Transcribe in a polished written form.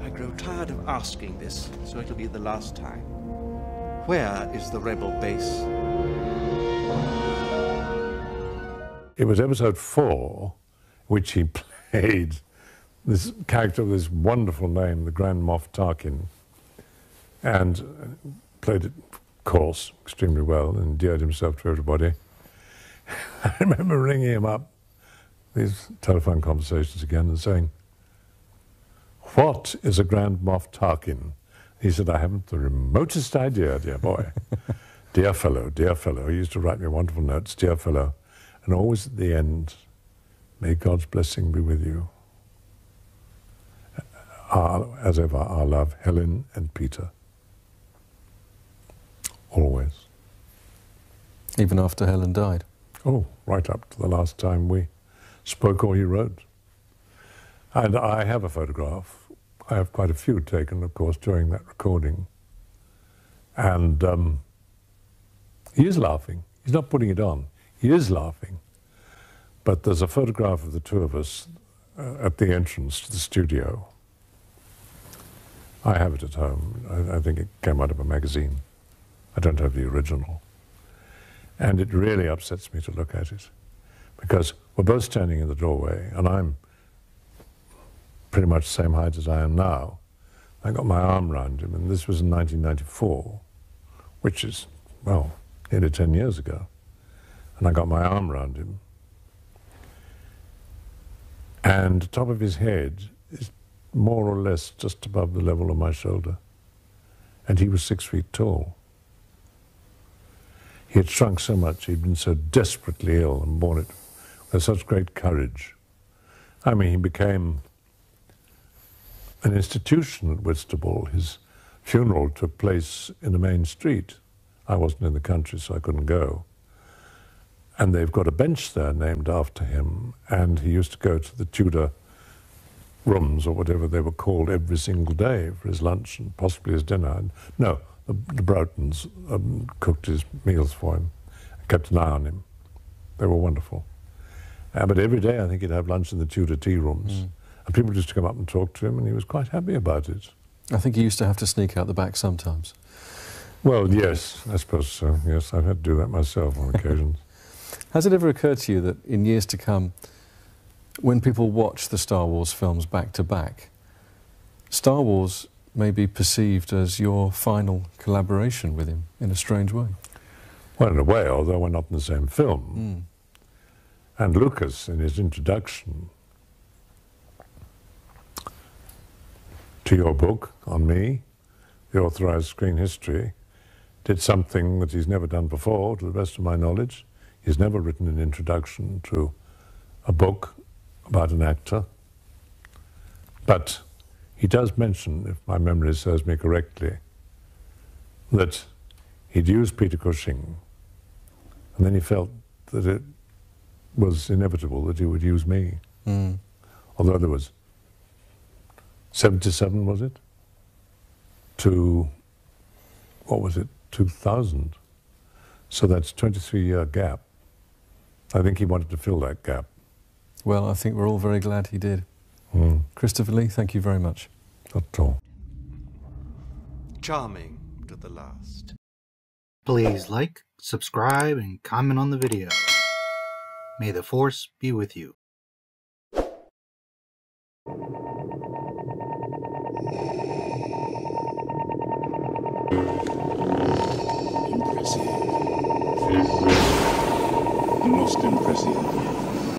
I grow tired of asking this, so it'll be the last time. Where is the rebel base? It was episode 4, which he played this character with this wonderful name, the Grand Moff Tarkin, and played it, of course, extremely well, and endeared himself to everybody. I remember ringing him up, these telephone conversations again, and saying, "What is a Grand Moff Tarkin?" He said, "I haven't the remotest idea, dear boy." Dear fellow, he used to write me wonderful notes, dear fellow. And always at the end, may God's blessing be with you. As ever, our love, Helen and Peter. Always. Even after Helen died? Oh, right up to the last time we spoke or he wrote. And I have a photograph. I have quite a few taken, of course, during that recording. And he is laughing. He's not putting it on. He is laughing. But there's a photograph of the two of us at the entrance to the studio. I have it at home. I think it came out of a magazine. I don't have the original. And it really upsets me to look at it, because we're both standing in the doorway, and I'm pretty much the same height as I am now. I got my arm around him, and this was in 1994, which is, well, nearly 10 years ago. And I got my arm around him. And the top of his head is more or less just above the level of my shoulder. And he was 6 feet tall. He had shrunk so much, he'd been so desperately ill and borne it with such great courage. I mean, he became an institution at Whitstable. His funeral took place in the main street. I wasn't in the country, so I couldn't go. And they've got a bench there named after him, and he used to go to the Tudor rooms, or whatever they were called, every single day for his lunch and possibly his dinner. And no, the Broughtons cooked his meals for him, kept an eye on him. They were wonderful. But every day I think he'd have lunch in the Tudor tea rooms, and people used to come up and talk to him, and he was quite happy about it. I think he used to have to sneak out the back sometimes. Well, yes, I suppose so. Yes, I've had to do that myself on occasions. Has it ever occurred to you that in years to come, when people watch the Star Wars films back to back, Star Wars may be perceived as your final collaboration with him in a strange way? Well, in a way, although we're not in the same film. And Lucas, in his introduction to your book on me, the authorized screen history, did something that he's never done before, to the best of my knowledge. He's never written an introduction to a book about an actor. But he does mention, if my memory serves me correctly, that he'd used Peter Cushing, and then he felt that it was inevitable that he would use me. Although there was 77, was it? To, what was it, 2000. So that's a 23-year gap. I think he wanted to fill that gap. Well, I think we're all very glad he did. Christopher Lee, thank you very much. Not at all. Charming to the last. Please like, subscribe, and comment on the video. May the Force be with you. Impressive. Most impressive.